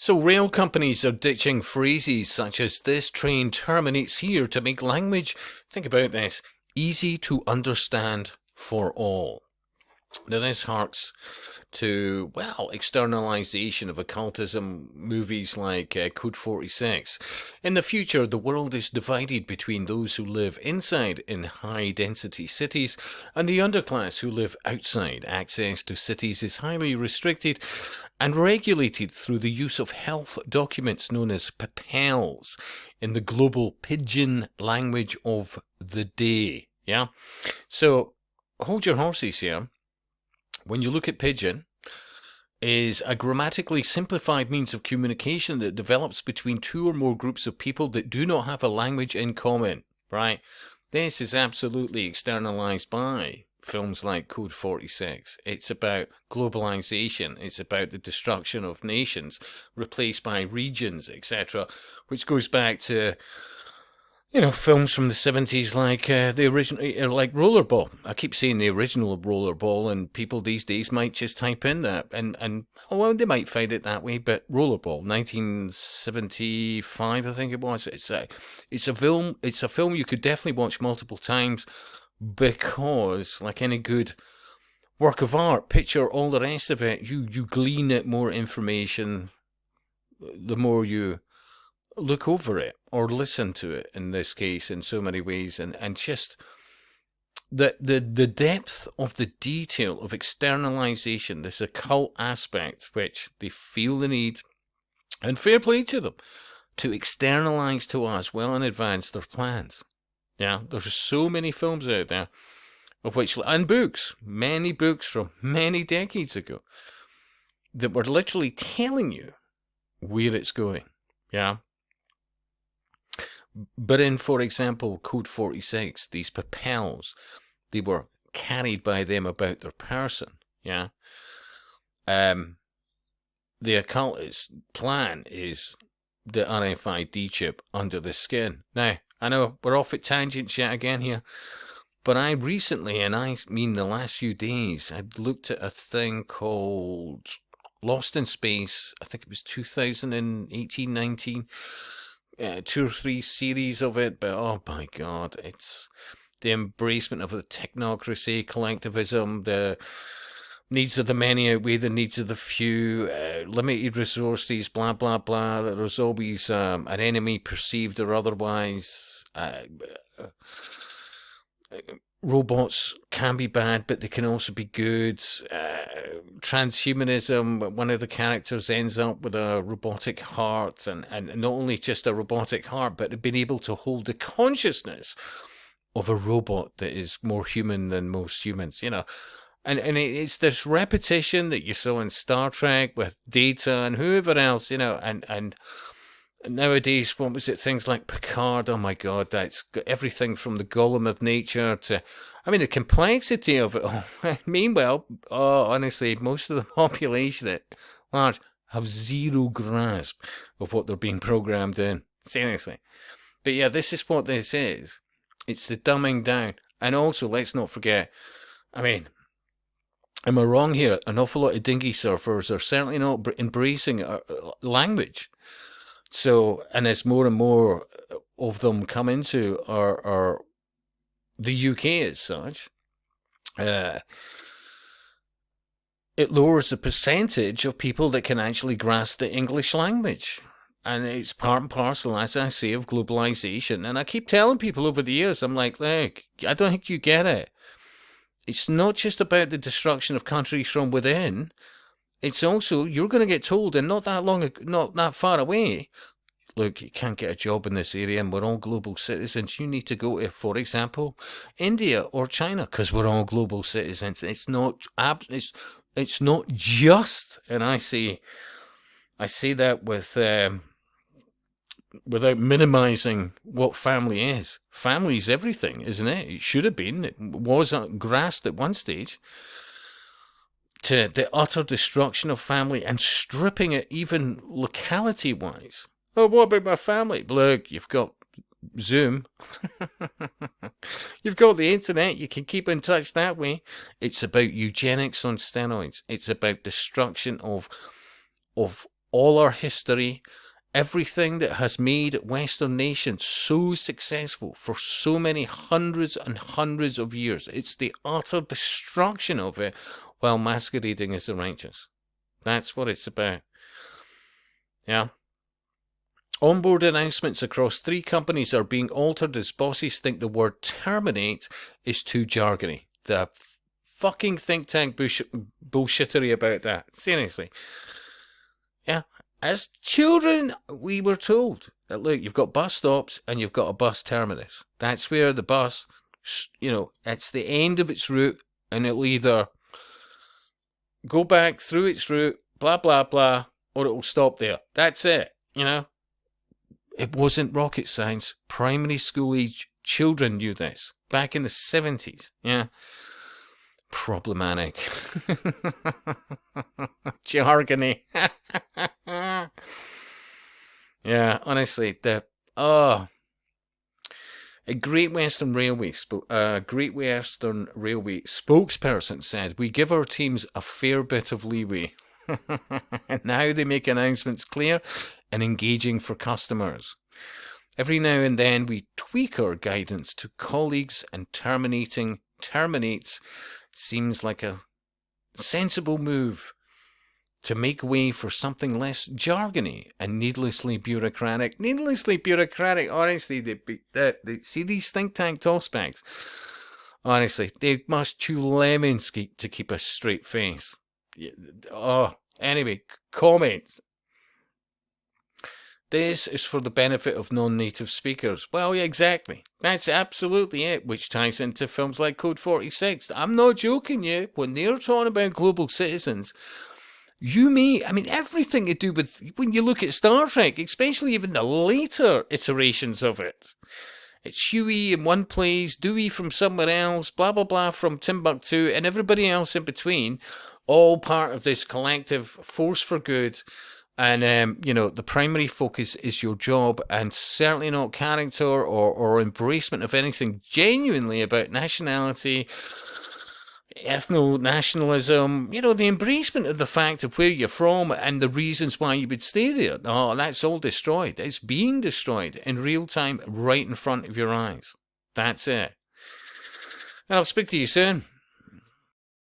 So rail companies are ditching phrases such as "this train terminates here" to make language, think about this, easy to understand for all. Now this harks to, well, externalization of occultism movies like Code 46. In the future, the world is divided between those who live inside in high-density cities and the underclass who live outside. Access to cities is highly restricted and regulated through the use of health documents known as PAPELs in the global pidgin language of the day. Yeah? So, hold your horses here. When you look at pidgin, is a grammatically simplified means of communication that develops between two or more groups of people that do not have a language in common, right? This is absolutely externalized by films like Code 46. It's about globalization. It's about the destruction of nations replaced by regions, etc., which goes back to, you know, films from the 70s like the original, like Rollerball. I keep saying the original Rollerball, and people these days might just type in that, and well, they might find it that way. But Rollerball, 1975, I think it was. It's a film. It's a film you could definitely watch multiple times because, like any good work of art, picture, all the rest of it, you glean it more information the more you look over it or listen to it, in this case, in so many ways, and just the depth of the detail of externalization, this occult aspect, which they feel the need, and fair play to them, to externalize to us well in advance their plans. Yeah, there's so many films out there, of which, and books, many books from many decades ago, that were literally telling you where it's going. Yeah. But in, for example, Code 46, these PAPELs, they were carried by them about their person, yeah? The occultist plan is the RFID chip under the skin. Now, I know we're off at tangents yet again here, but I recently, and I mean the last few days, I'd looked at a thing called Lost in Space. I think it was 2018, 19. 2 or 3 series of it, but oh my god, it's the embracement of the technocracy, collectivism, the needs of the many outweigh the needs of the few, limited resources, blah blah blah. There's always an enemy, perceived or otherwise. Robots can be bad, but they can also be good. Transhumanism, one of the characters ends up with a robotic heart, and not only just a robotic heart, but being able to hold the consciousness of a robot that is more human than most humans, you know. And it's this repetition that you saw in Star Trek with Data and whoever else, you know, and nowadays, what was it? Things like Picard. Oh my God, that's everything from the Golem of Nature to, I mean, the complexity of it all. Meanwhile, honestly, most of the population at large have zero grasp of what they're being programmed in. Seriously. But yeah, this is what this is. It's the dumbing down. And also, let's not forget, I mean, am I wrong here? An awful lot of dinghy surfers are certainly not embracing language. So, and as more and more of them come into our the UK as such, it lowers the percentage of people that can actually grasp the English language. And it's part and parcel, as I say, of globalization. And I keep telling people over the years, I'm like, look, I don't think you get it. It's not just about the destruction of countries from within. It's also, you're going to get told, and not that far away, look, you can't get a job in this area and we're all global citizens. You need to go to, for example, India or China, because we're all global citizens. It's not just, and I say that with without minimizing what family is. Family is everything, isn't it? It should have been. It was grasped at one stage, to the utter destruction of family and stripping it even locality-wise. Oh, what about my family? Look, you've got Zoom. You've got the internet. You can keep in touch that way. It's about eugenics on steroids. It's about destruction of all our history, everything that has made Western nations so successful for so many hundreds and hundreds of years. It's the utter destruction of it while masquerading as the righteous. That's what it's about. Yeah. Onboard announcements across 3 companies are being altered as bosses think the word terminate is too jargony. The fucking think tank bullshittery about that. Seriously. Yeah. As children, we were told that, look, you've got bus stops and you've got a bus terminus. That's where the bus, it's the end of its route, and it'll either go back through its route, blah, blah, blah, or it will stop there. That's it, It wasn't rocket science. Primary school age children knew this back in the 70s. Yeah. Problematic. Jargony. Yeah, honestly, a Great Western Railway spokesperson said, "We give our teams a fair bit of leeway." And now they make announcements clear and engaging for customers. Every now and then we tweak our guidance to colleagues, and terminates seems like a sensible move to make way for something less jargony and needlessly bureaucratic. Needlessly bureaucratic, honestly, they see these think tank tossbacks. Honestly, they must chew lemons to keep a straight face. Anyway, comments. This is for the benefit of non-native speakers. Well, yeah, exactly. That's absolutely it, which ties into films like Code 46. I'm not joking you. When they're talking about global citizens, everything to do with, when you look at Star Trek, especially even the later iterations of it. It's Huey in one place, Dewey from somewhere else, blah, blah, blah from Timbuktu, and everybody else in between, all part of this collective force for good. And, the primary focus is your job, and certainly not character or embracement of anything genuinely about nationality, ethno-nationalism, the embracement of the fact of where you're from and the reasons why you would stay there. Oh, that's all destroyed. It's being destroyed in real time right in front of your eyes. That's it. And I'll speak to you soon.